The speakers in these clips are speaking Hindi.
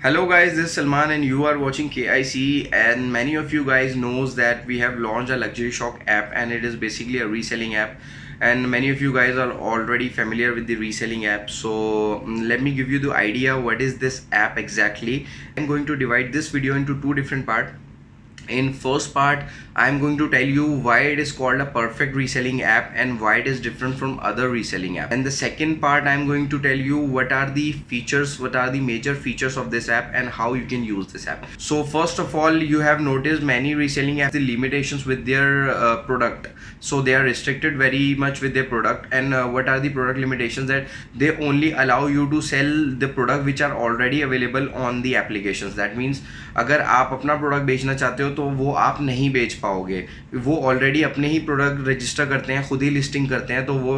Hello guys, this is Salman and you are watching KIC, and many of you guys knows that we have launched a LuxuryShauk app, and it is basically a reselling app, and many of you guys are already familiar with the reselling app. So let me give you the idea what is this app exactly. I'm going to divide this video into two different parts. In first part, I'm going to tell you why it is called a perfect reselling app and why it is different from other reselling app. And the second part, I'm going to tell you what are the features, what are the major features of this app and how you can use this app. So first of all, you have noticed many reselling apps the limitations with their product. So they are restricted very much with their product. And what are the product limitations? That they only allow you to sell the product which are already available on the applications. That means अगर आप अपना प्रोडक्ट बेचना चाहते हो तो वो आप नहीं बेच पाओगे. वो ऑलरेडी अपने ही प्रोडक्ट रजिस्टर करते हैं, खुद ही लिस्टिंग करते हैं, तो वो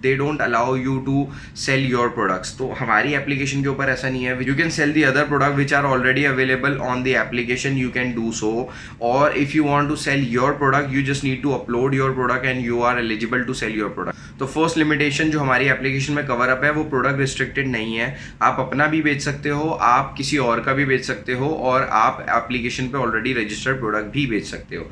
they don't allow you to sell your products. तो हमारी एप्लीकेशन के ऊपर ऐसा नहीं है. You can sell the other product which are already available on the application, you can do so. और if you want to sell your product you just need to upload your product and you are eligible to sell your product. तो फर्स्ट लिमिटेशन जो हमारी एप्लीकेशन में कवर अप है वो प्रोडक्ट रिस्ट्रिक्टेड नहीं है. आप अपना भी बेच सकते हो, आप किसी और का भी बेच सकते हो, और आप एप्लीकेशन पे ऑलरेडी रजिस्टर्ड प्रोडक्ट भी बेच सकते हो.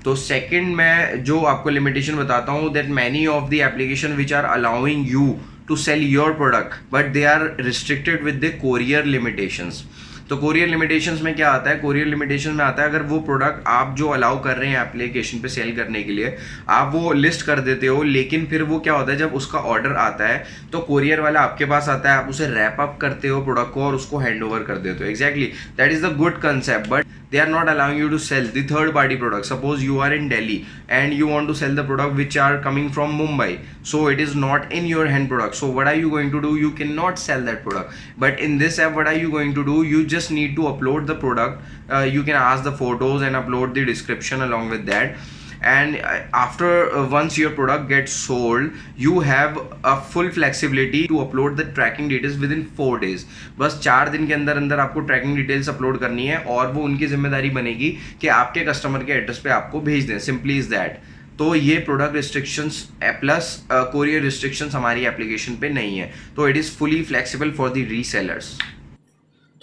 तो सेकंड मैं जो आपको लिमिटेशन बताता हूँ, that many of the application which are allowing you to sell your product but they are restricted with the courier limitations. तो कोरियर लिमिटेशंस में क्या आता है? कोरियर लिमिटेशन में आता है अगर वो प्रोडक्ट आप जो अलाउ कर रहे हैं एप्लीकेशन पे सेल करने के लिए, आप वो लिस्ट कर देते हो, लेकिन फिर वो क्या होता है जब उसका ऑर्डर आता है तो कोरियर वाला आपके पास आता है, आप उसे रैप अप करते हो प्रोडक्ट को और उसको हैंड ओवर कर देते हो. Exactly that is the good concept, but they are not allowing you to sell the third party product. Suppose you are in Delhi and you want to sell the product which are coming from Mumbai, so it is not in your hand product. So what are you going to do? You cannot sell that product. But in this app, what are you going to do? You just need to upload the product. You can ask the photos and upload the description along with that. And after once your product gets sold, you have a full flexibility to upload the tracking details within 4 days. बस 4 दिन के अंदर अंदर आपको ट्रैकिंग डिटेल्स अपलोड करनी है और वो उनकी जिम्मेदारी बनेगी कि आपके कस्टमर के एड्रेस पे आपको भेज दें. Simply is that. तो ये product restrictions plus courier restrictions हमारी एप्लीकेशन पे नहीं है. तो it is fully flexible for the resellers.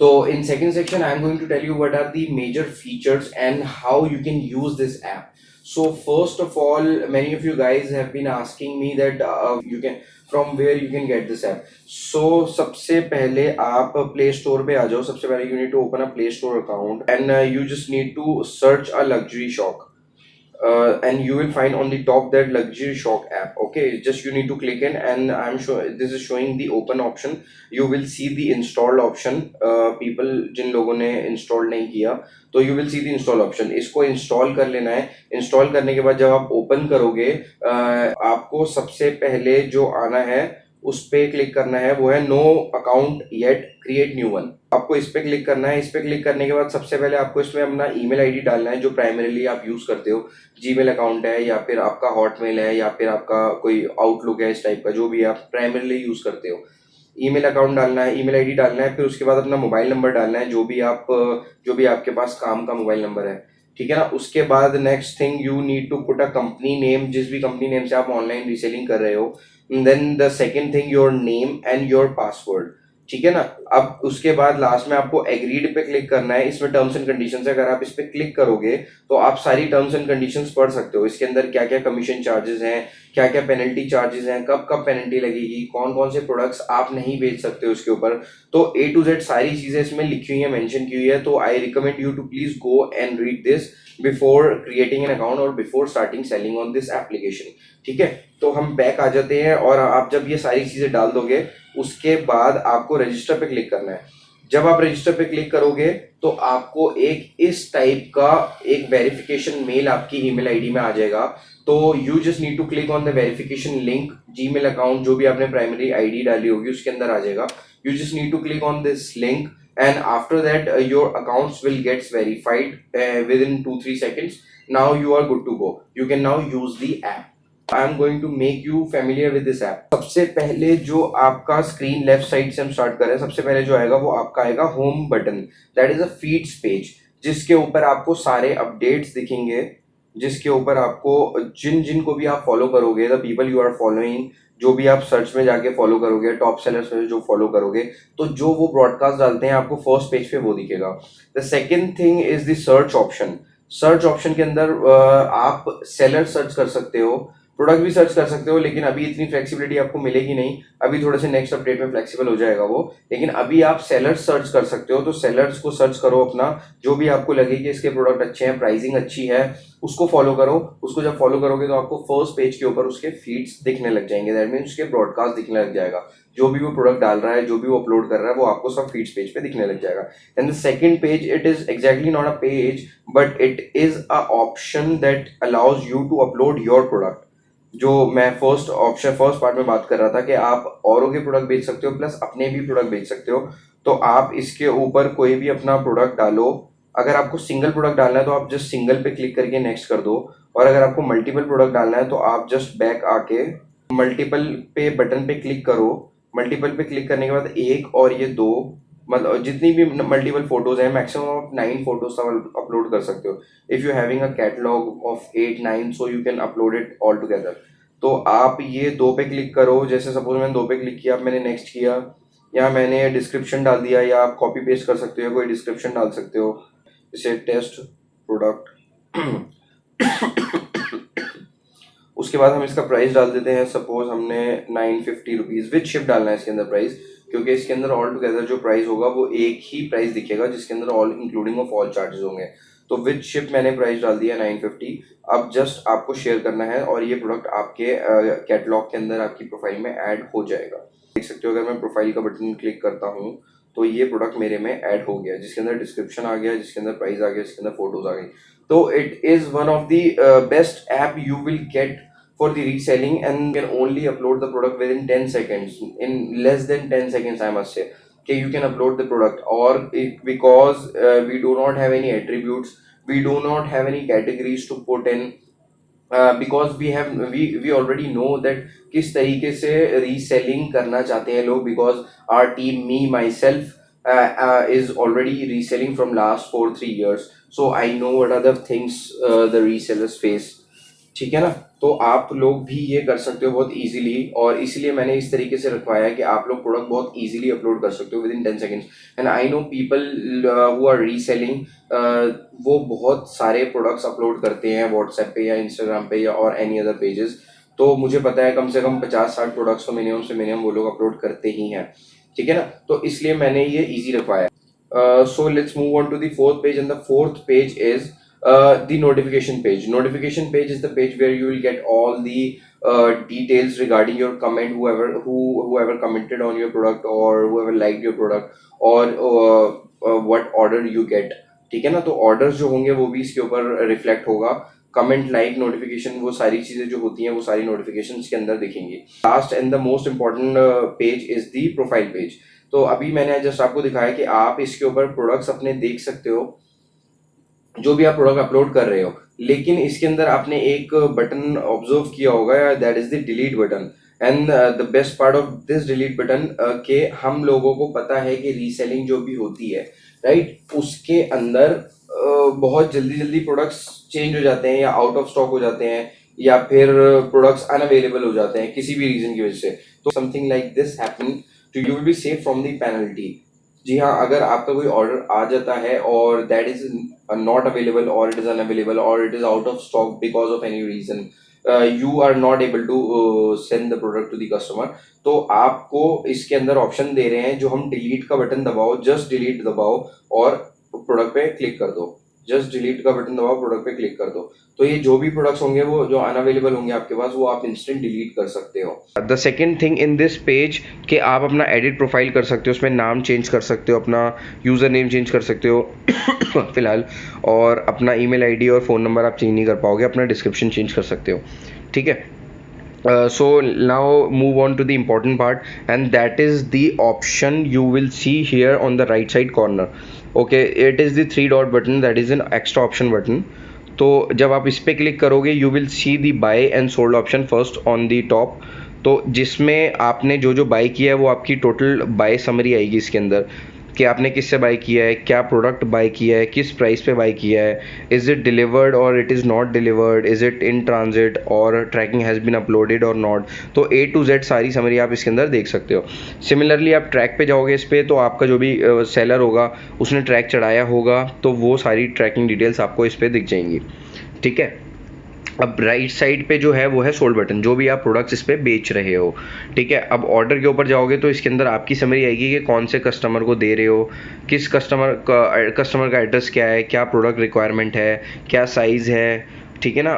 So in second section, I'm going to tell you what are the major features and how you can use this app. So first of all, many of you guys have been asking me that you can from where you can get this app. So सबसे पहले आप Play Store पे आ जाओ. सबसे पहले you need to open a Play Store account and you just need to search a LuxuryShauk. And you will find on the top that LuxuryShauk app. Okay, just you need to click in, and I'm sure this is showing the open option. You will see the installed option. People जिन लोगों ने install नहीं किया तो you will see the install option. इसको install कर लेना है. install करने के बाद जब आप open करोगे आपको सबसे पहले जो आना है उस पे क्लिक करना है, वो है no account yet create new one. आपको इस पे क्लिक करना है. इस पे क्लिक करने के बाद सबसे पहले आपको इसमें अपना ईमेल आईडी डालना है जो प्राइमरीली आप यूज करते हो. जीमेल अकाउंट है या फिर आपका हॉटमेल है या फिर आपका कोई आउटलुक है, इस टाइप का जो भी आप प्राइमरीली यूज करते हो. ईमेल अकाउंट डालना है, ईमेल आईडी डालना है, फिर उसके बाद अपना मोबाइल नंबर डालना है जो भी आपके पास काम का मोबाइल नंबर है. ठीक है ना. उसके बाद next thing you need to put a company name, जिस भी कंपनी नेम से आप ऑनलाइन रीसेलिंग कर रहे हो. Then the second thing your name and your password. ठीक है ना. अब उसके बाद लास्ट में आपको एग्रीड पे क्लिक करना है. इसमें टर्म्स एंड कंडीशंस है. अगर आप इस पे क्लिक करोगे तो आप सारी टर्म्स एंड कंडीशंस पढ़ सकते हो. इसके अंदर क्या क्या कमीशन चार्जेस हैं, क्या क्या पेनल्टी चार्जेस हैं, कब कब पेनल्टी लगेगी, कौन कौन से प्रोडक्ट्स आप नहीं बेच सकते हो उसके ऊपर. तो A to Z सारी चीजें इसमें लिखी हुई है, मेंशन की हुई है. तो I recommend you to please go and read this before creating an account और before starting selling on this application. ठीक है. तो हम बैक आ जाते हैं और आप जब ये सारी चीजें डाल दोगे उसके बाद आपको रजिस्टर पे क्लिक करना है. जब आप रजिस्टर पे क्लिक करोगे तो आपको एक इस टाइप का एक वेरिफिकेशन मेल आपकी ईमेल आईडी में आ जाएगा. तो you just need to click on the verification link. Gmail account जो भी आपने प्राइमरी आईडी डाली होगी उसके अंदर आ जाएगा. You just need to click on this link, and after that your accounts will get verified within 2-3 seconds. Now you are good to go. You can now use the app. I am going to make you familiar with this app. सबसे पहले जो आपका स्क्रीन लेफ्ट साइड से हम स्टार्ट कर रहे हैं, सबसे पहले जो आएगा वो आपका आएगा home button. That is a feeds page, जिसके ऊपर आपको सारे अपडेट्स दिखेंगे, जिसके ऊपर आपको जिन जिन को भी आप फॉलो करोगे, the people you are following, जो भी आप सर्च में जाके फॉलो करोगे, टॉप सेलर्स में जो फॉलो करोगे, तो जो वो ब्रॉडकास्ट डालते हैं आपको फर्स्ट पेज पे वो दिखेगा। The second thing is the search option. Search option के अंदर आप सेलर सर्च कर सकते हो, प्रोडक्ट भी सर्च कर सकते हो, लेकिन अभी इतनी फ्लेक्सिबिलिटी आपको मिलेगी नहीं, अभी थोड़े से नेक्स्ट अपडेट में फ्लेक्सिबल हो जाएगा वो। लेकिन अभी आप सेलर्स सर्च कर सकते हो, तो सेलर्स को सर्च करो अपना, जो भी आपको लगे कि इसके प्रोडक्ट अच्छे हैं, प्राइसिंग अच्छी है, उसको फॉलो करो। उसको जब फॉलो करोगे तो आपको फर्स्ट पेज के ऊपर उसके फीड्स दिखने लग जाएंगे, दैट मीन्स उसके ब्रॉडकास्ट दिखने लग जाएगा, जो भी वो प्रोडक्ट डाल रहा है, जो भी वो अपलोड कर रहा है, वो आपको सब फीड्स पेज पे दिखने लग जाएगा। And the second page, it is exactly not a page, but it is a option that allows you to upload your product. जो मैं फर्स्ट पार्ट में बात कर रहा था कि आप औरों के प्रोडक्ट बेच सकते हो प्लस अपने भी प्रोडक्ट बेच सकते हो। तो आप इसके ऊपर कोई भी अपना प्रोडक्ट डालो। अगर आपको सिंगल प्रोडक्ट डालना है तो आप जस्ट सिंगल पे क्लिक करके नेक्स्ट कर दो, और अगर आपको मल्टीपल प्रोडक्ट डालना है तो आप जस्ट बैक आके मल्टीपल पे बटन पे क्लिक करो। मल्टीपल पे क्लिक करने के बाद एक और ये दो, मतलब जितनी भी मल्टीपल फोटोज हैं, मैक्सिमम आप 9 फोटोज अपलोड कर सकते हो। If you having a catalogue of 8-9, so you can upload it all together. तो आप ये दो पे क्लिक करो, जैसे सपोज मैंने दो पे क्लिक किया, मैंने नेक्स्ट किया, या मैंने डिस्क्रिप्शन डाल दिया, या आप कॉपी पेस्ट कर सकते हो, कोई डिस्क्रिप्शन डाल सकते हो, जैसे टेस्ट प्रोडक्ट। उसके बाद हम इसका प्राइस डाल देते हैं, सपोज हमने 950 रुपीज़ विद शिप डालना है इसके अंदर प्राइस, क्योंकि इसके अंदर ऑल टुगेदर जो प्राइस होगा वो एक ही प्राइस दिखेगा जिसके अंदर all including of all charges होंगे। तो विद शिप मैंने प्राइस डाल दिया 950। अब जस्ट आपको शेयर करना है और ये प्रोडक्ट आपके कैटलॉग के अंदर आपकी प्रोफाइल में ऐड हो जाएगा। देख सकते हो, अगर मैं प्रोफाइल का बटन क्लिक करता हूँ तो ये प्रोडक्ट मेरे में ऐड हो गया, जिसके अंदर डिस्क्रिप्शन आ गया, जिसके अंदर प्राइस आ गया, जिसके अंदर फोटोज आ गई। तो it is one of the best app you will get for the reselling, and you can only upload the product within 10 seconds, in less than 10 seconds I must say. Okay, you can upload the product, or because we do not have any attributes, we do not have any categories to put in, because we already know that किस तरीके से रीसेलिंग करना चाहते हैं लोग, because our team, me myself, is already reselling from last 4-3 years, so I know what are the things the resellers face। ठीक है ना, तो आप लोग भी ये कर सकते हो बहुत इजीली, और इसलिए मैंने इस तरीके से रखवाया है कि आप लोग प्रोडक्ट बहुत इजीली अपलोड कर सकते हो within 10 seconds. And I know people who are reselling, वो बहुत सारे प्रोडक्ट्स अपलोड करते हैं व्हाट्सएप पे या इंस्टाग्राम पे या और एनी अदर पेजेस। तो मुझे पता है कम से कम 50-60 प्रोडक्ट्स तो मिनिमम से मिनिमम वो लोग अपलोड करते ही हैं। ठीक है ना, तो इसलिए मैंने ये ईजी रखवाया। So let's move on to the fourth page, and the fourth page is the notification page. Notification page is the page where you will get all the details regarding your comment, whoever commented on your product, or whoever liked your product, or what order you get। ठीक है ना, तो ऑर्डर्स जो होंगे वो भी इसके ऊपर रिफ्लेक्ट होगा। कमेंट, लाइक, नोटिफिकेशन, वो सारी चीजें जो होती हैं वो सारी नोटिफिकेशन के अंदर दिखेंगी। Last and the most important page is the profile page. तो अभी मैंने जस्ट आपको दिखाया कि आप इसके ऊपर प्रोडक्ट्स अपने देख सकते हो, जो भी आप प्रोडक्ट अपलोड कर रहे हो, लेकिन इसके अंदर आपने एक बटन ऑब्जर्व किया होगा, that is the delete button. And the best part of this delete button, के हम लोगों को पता है कि रीसेलिंग जो भी होती है, राइट, उसके अंदर बहुत जल्दी जल्दी प्रोडक्ट्स चेंज हो जाते हैं, या आउट ऑफ स्टॉक हो जाते हैं, या फिर प्रोडक्ट्स अनअवेलेबल हो जाते हैं किसी भी रीजन की वजह से। तो समथिंग लाइक दिस हैपन तो you will be safe from the penalty. जी हाँ, अगर आपका कोई ऑर्डर आ जाता है और दैट इज नॉट अवेलेबल, और इट इज अनअवेलेबल, और it is out of stock because of any reason, you are not able to send the product to the customer, तो आपको इसके अंदर ऑप्शन दे रहे हैं जो हम डिलीट का बटन दबाओ, जस्ट डिलीट दबाओ और प्रोडक्ट पे क्लिक कर दो। जस्ट डिलीट का बटन दबाओ, प्रोडक्ट पे क्लिक कर दो, तो ये जो भी प्रोडक्ट्स होंगे वो जो अनअवेलेबल होंगे आपके पास, वो आप इंस्टेंट डिलीट कर सकते हो। The second thing in this page कि आप अपना एडिट प्रोफाइल कर सकते हो, उसमें नाम चेंज कर सकते हो, अपना यूज़र नेम चेंज कर सकते हो फिलहाल, और अपना ईमेल आईडी और फ़ोन नंबर आप चेंज नहीं कर पाओगे, अपना डिस्क्रिप्शन चेंज कर सकते हो। ठीक है, so now move on to the important part, and that is the option you will see here on the right side corner। okay, it is the 3 dot button, that is an extra option button। तो जब आप इस पर क्लिक करोगे you will see the buy and sold option first on the top, तो जिसमें आपने जो जो बाय किया है वो आपकी टोटल बाय समरी आएगी इसके अंदर। कि आपने किससे बाई किया है, क्या प्रोडक्ट बाई किया है, किस प्राइस पे बाई किया है, इज़ इट डिलीवर्ड और it is not delivered, is it in transit और ट्रैकिंग हैज़ बीन अपलोडेड और नॉट। तो A to Z सारी समरी आप इसके अंदर देख सकते हो। सिमिलरली आप ट्रैक पे जाओगे इस पर, तो आपका जो भी सेलर होगा उसने ट्रैक चढ़ाया होगा, तो वो सारी ट्रैकिंग डिटेल्स आपको इस पर दिख जाएंगी। ठीक है, अब राइट साइड पे जो है वो है सोल्ड बटन, जो भी आप प्रोडक्ट्स इस पे बेच रहे हो। ठीक है, अब ऑर्डर के ऊपर जाओगे तो इसके अंदर आपकी समरी आएगी कि कौन से कस्टमर को दे रहे हो, किस कस्टमर का एड्रेस क्या है, क्या प्रोडक्ट रिक्वायरमेंट है, क्या साइज़ है। ठीक है ना,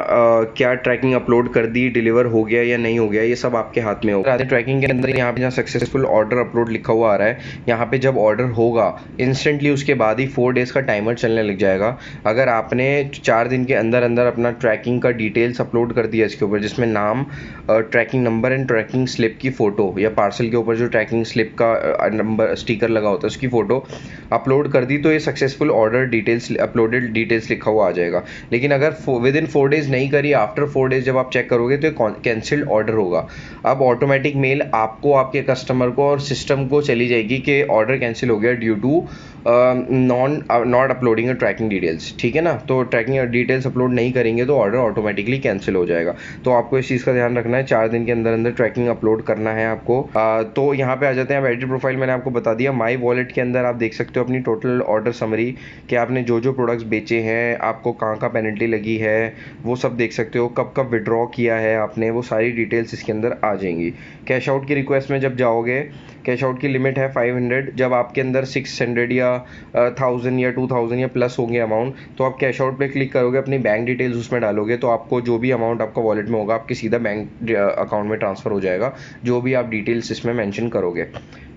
क्या ट्रैकिंग अपलोड कर दी, डिलीवर हो गया या नहीं हो गया, ये सब आपके हाथ में होगा। ट्रैकिंग के अंदर यहाँ पे जहाँ सक्सेसफुल ऑर्डर अपलोड लिखा हुआ आ रहा है, यहाँ पे जब ऑर्डर होगा इंस्टेंटली उसके बाद ही 4 डेज़ का टाइमर चलने लग जाएगा। अगर आपने 4 दिन के अंदर अंदर अपना ट्रैकिंग का डिटेल्स अपलोड कर दिया इसके ऊपर, जिसमें नाम, tracking number and tracking slip की फ़ोटो, या पार्सल के ऊपर जो ट्रैकिंग स्लिप का नंबर स्टिकर लगा होता है उसकी फ़ोटो अपलोड कर दी, तो ये successful order details uploaded details लिखा हुआ आ जाएगा। लेकिन अगर विद इन 4 डेज़ नहीं करी, आफ्टर 4 डेज़ जब आप चेक करोगे तो कैंसिल्ड ऑर्डर होगा। अब ऑटोमेटिक मेल आपको, आपके कस्टमर को और सिस्टम को चली जाएगी कि ऑर्डर कैंसिल हो गया due to not uploading tracking details. ठीक है ना, तो ट्रैकिंग डिटेल्स अपलोड नहीं करेंगे तो ऑर्डर ऑटोमेटिकली कैंसिल हो जाएगा। तो आपको इस चीज़ का ध्यान रखना है, 4 दिन के अंदर अंदर ट्रैकिंग अपलोड करना है आपको। तो यहाँ पे आ जाते हैं, एडिट प्रोफाइल मैंने आपको बता दिया। माई वॉलेट के अंदर आप देख सकते हो अपनी टोटल ऑर्डर समरी, कि आपने जो जो प्रोडक्ट्स बेचे हैं, आपको कहाँ पेनल्टी लगी है, वो सब देख सकते हो। कब कब विड्रॉ किया है आपने, वो सारी डिटेल्स इसके अंदर आ जाएंगी। कैश आउट की रिक्वेस्ट में जब जाओगे, कैश आउट की लिमिट है 500। जब आपके अंदर 600 या 1000 या 2000 या प्लस होंगे अमाउंट, तो आप कैश आउट पे क्लिक करोगे, अपनी बैंक डिटेल्स उसमें डालोगे, तो आपको जो भी अमाउंट आपका वॉलेट में होगा आपके सीधा बैंक अकाउंट में ट्रांसफ़र हो जाएगा, जो भी आप डिटेल्स इसमें मेंशन करोगे।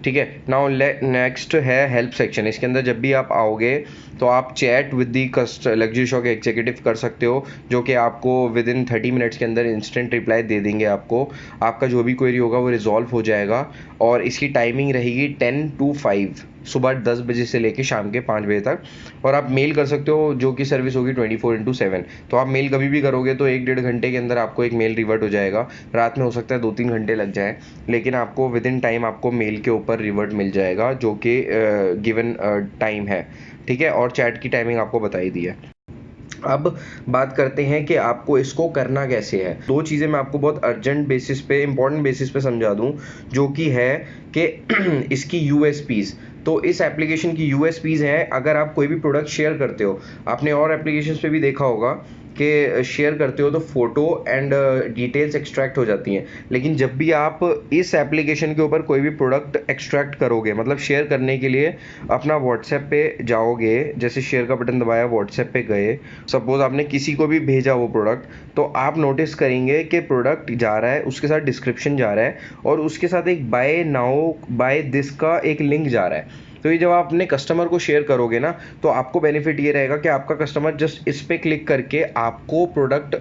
ठीक है, नाउ नेक्स्ट है हेल्प सेक्शन। इसके अंदर जब भी आप आओगे तो आप chat with the luxury shock executive कर सकते हो, जो कि आपको विद इन 30 मिनट्स के अंदर इंस्टेंट रिप्लाई दे देंगे। आपका जो भी क्वेरी होगा वो रिजॉल्व हो जाएगा, और इसकी टाइमिंग रहेगी 10 to 5, सुबह 10 बजे से लेके शाम के 5 बजे तक। और आप मेल कर सकते हो, जो कि सर्विस होगी 24/7। तो आप मेल कभी भी करोगे तो 1-1.5 घंटे के अंदर आपको एक मेल रिवर्ट हो जाएगा। रात में हो सकता है 2-3 घंटे लग जाए, लेकिन आपको विद इन टाइम आपको मेल के ऊपर रिवर्ट मिल जाएगा, जो कि गिवन टाइम है। ठीक है, और चैट की टाइमिंग आपको बताई दी है। अब बात करते हैं कि आपको इसको करना कैसे है। 2 चीज़ें मैं आपको बहुत अर्जेंट बेसिस पे, इंपॉर्टेंट बेसिस पे समझा दूं, जो कि है कि इसकी यूएसपीज़। तो इस एप्लीकेशन की यूएसपीज़ हैं, अगर आप कोई भी प्रोडक्ट शेयर करते हो, आपने और एप्लीकेशंस पे भी देखा होगा कि शेयर करते हो तो फ़ोटो एंड डिटेल्स एक्सट्रैक्ट हो जाती हैं। लेकिन जब भी आप इस एप्लीकेशन के ऊपर कोई भी प्रोडक्ट एक्सट्रैक्ट करोगे, मतलब शेयर करने के लिए अपना व्हाट्सएप पे जाओगे, जैसे शेयर का बटन दबाया, व्हाट्सएप पे गए, सपोज आपने किसी को भी भेजा वो प्रोडक्ट, तो आप नोटिस करेंगे कि प्रोडक्ट जा रहा है, उसके साथ डिस्क्रिप्शन जा रहा है, और उसके साथ एक बाय नाउ बाय दिस का एक लिंक जा रहा है। तो ये जब आप अपने कस्टमर को शेयर करोगे ना, तो आपको बेनिफिट ये रहेगा कि आपका कस्टमर जस्ट इस पे क्लिक करके आपको प्रोडक्ट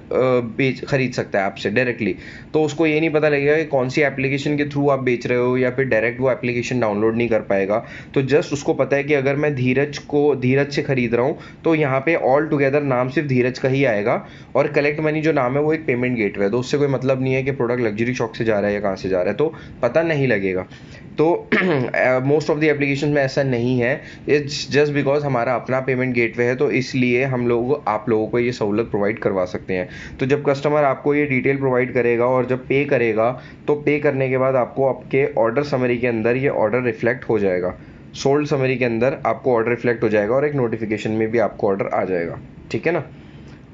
खरीद सकता है आपसे डायरेक्टली। तो उसको ये नहीं पता लगेगा कि कौन सी एप्लीकेशन के थ्रू आप बेच रहे हो, या फिर डायरेक्ट वो एप्लीकेशन डाउनलोड नहीं कर पाएगा। तो जस्ट उसको पता है कि अगर मैं धीरज से खरीद रहा हूँ, तो यहाँ पे ऑल टुगेदर नाम सिर्फ धीरज का ही आएगा, और कलेक्ट मनी जो नाम है वो एक पेमेंट गेटवे है, तो उससे कोई मतलब नहीं है कि प्रोडक्ट लग्जरी शॉक से जा रहा है या कहाँ से जा रहा है, तो पता नहीं लगेगा। तो मोस्ट ऑफ द एप्लीकेशन में ऐसा नहीं है, इट्स जस्ट बिकॉज हमारा अपना पेमेंट गेटवे है, तो इसलिए हम लोग आप लोगों को ये सहूलत प्रोवाइड करवा सकते हैं। तो जब कस्टमर आपको ये डिटेल प्रोवाइड करेगा और जब पे करेगा, तो पे करने के बाद आपको आपके ऑर्डर समरी के अंदर ये ऑर्डर रिफ्लेक्ट हो जाएगा, सोल्ड समरी के अंदर आपको ऑर्डर रिफ्लेक्ट हो जाएगा, और एक नोटिफिकेशन में भी आपको ऑर्डर आ जाएगा। ठीक है ना।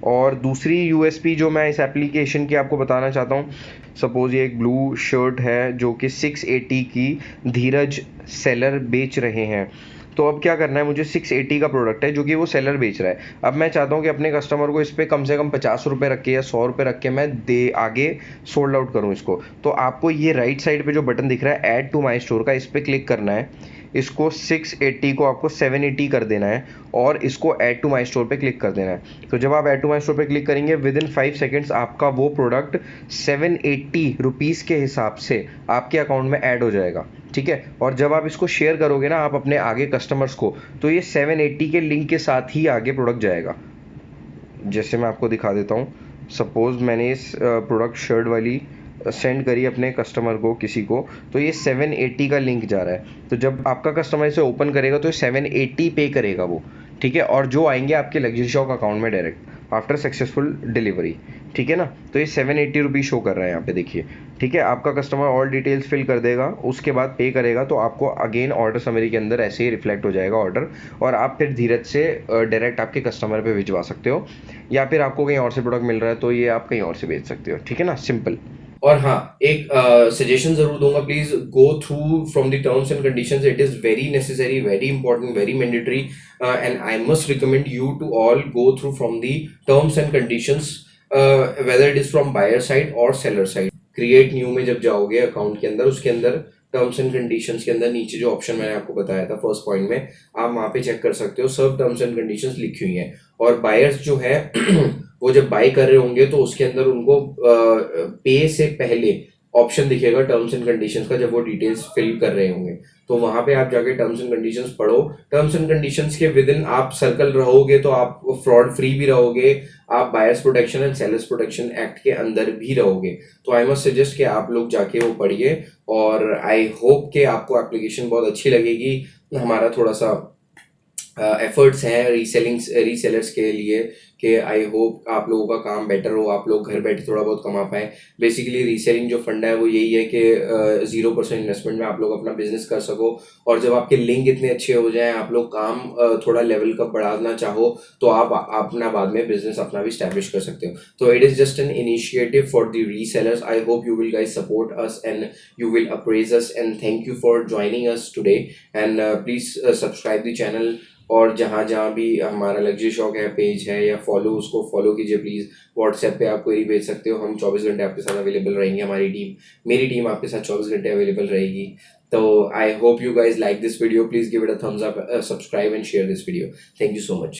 और दूसरी यूएसपी जो मैं इस एप्लीकेशन की आपको बताना चाहता हूँ, सपोज ये एक ब्लू शर्ट है जो कि 680 की धीरज सेलर बेच रहे हैं। तो अब क्या करना है, मुझे 680 का प्रोडक्ट है जो कि वो सेलर बेच रहा है। अब मैं चाहता हूँ कि अपने कस्टमर को इस पर कम से कम 50 रुपये रख के या 100 रुपये रख के मैं आगे सोल्ड आउट करूँ इसको। तो आपको ये राइट साइड पे जो बटन दिख रहा है ऐड टू माई स्टोर का, इस पर क्लिक करना है। इसको 680 को आपको 780 कर देना है, और इसको ऐड टू माई स्टोर पे क्लिक कर देना है। तो जब आप ऐड टू माई स्टोर पे क्लिक करेंगे, विद इन 5 सेकेंड्स आपका वो प्रोडक्ट 780 रुपीज़ के हिसाब से आपके अकाउंट में ऐड हो जाएगा। ठीक है, और जब आप इसको शेयर करोगे ना आप अपने आगे कस्टमर्स को, तो ये 780 के लिंक के साथ ही आगे प्रोडक्ट जाएगा। जैसे मैं आपको दिखा देता हूँ, सपोज मैंने इस प्रोडक्ट शर्ट वाली सेंड करी अपने कस्टमर को, किसी को, तो ये 780 का लिंक जा रहा है। तो जब आपका कस्टमर इसे ओपन करेगा तो 780 पे करेगा वो, ठीक है, और जो आएंगे आपके लग्जरी शॉक अकाउंट में डायरेक्ट आफ्टर सक्सेसफुल डिलीवरी, ठीक है ना। तो ये 780 रुपीज़ शो कर रहा है यहाँ पे, देखिए, ठीक है। आपका कस्टमर ऑल डिटेल्स फिल कर देगा, उसके बाद पे करेगा, तो आपको अगेन ऑर्डर समरी के अंदर ऐसे ही रिफ्लेक्ट हो जाएगा ऑर्डर, और आप फिर धीरज से डायरेक्ट आपके कस्टमर पे भिजवा सकते हो, या फिर आपको कहीं और से प्रोडक्ट मिल रहा है तो ये आप कहीं और से बेच सकते हो, ठीक है ना, सिंपल। और हाँ, एक सजेशन जरूर दूंगा, please go through from the terms and conditions, it is very necessary, very important, very mandatory, and I must recommend you to all go through from the terms and conditions, whether it is from buyer side और सेलर साइड। क्रिएट न्यू में जब जाओगे अकाउंट के अंदर, उसके अंदर टर्म्स एंड कंडीशंस के अंदर नीचे जो ऑप्शन मैंने आपको बताया था फर्स्ट पॉइंट में, आप वहां पे चेक कर सकते हो, सब टर्म्स एंड कंडीशंस लिखी हुई हैं। और बायर्स जो है वो जब बाय कर रहे होंगे तो उसके अंदर उनको पे से पहले ऑप्शन दिखेगा टर्म्स एंड कंडीशंस का, जब वो डिटेल्स फिल कर रहे होंगे, तो वहां पे आप जाके टर्म्स एंड कंडीशंस पढ़ो। टर्म्स एंड कंडीशंस के विद इन आप सर्कल रहोगे तो आप फ्रॉड फ्री भी रहोगे, आप buyers protection and sellers protection act के अंदर भी रहोगे। तो आई मस्ट सजेस्ट कि आप लोग जाके वो पढ़िए, और आई होप कि आपको एप्लीकेशन बहुत अच्छी लगेगी। हमारा थोड़ा सा एफर्ट्स हैं रीसेलर्स के लिए, कि आई होप आप लोगों का काम बेटर हो, आप लोग घर बैठे थोड़ा बहुत कमा पाए। बेसिकली रीसेलिंग जो फंडा है वो यही है कि 0% इन्वेस्टमेंट में आप लोग अपना बिजनेस कर सको, और जब आपके लिंक इतने अच्छे हो जाएं, आप लोग काम थोड़ा लेवल का बढ़ाना चाहो, तो आप अपना बाद में बिजनेस अपना भी स्टैब्लिश कर सकते हो। तो it is just an initiative for the resellers. I hope you will guys support us and you will apprise us, and thank you for joining us today, and please subscribe the channel, और जहाँ जहाँ भी हमारा लग्जरी शॉक है पेज है, या फॉलो, उसको फॉलो कीजिए प्लीज़। व्हाट्सएप पे आप क्वेरी भेज सकते हो, हम 24 घंटे आपके साथ अवेलेबल रहेंगे, हमारी टीम, मेरी टीम आपके साथ 24 घंटे अवेलेबल रहेगी। तो I hope you guys like this video, please give it a thumbs up, subscribe and share this video. Thank you so much.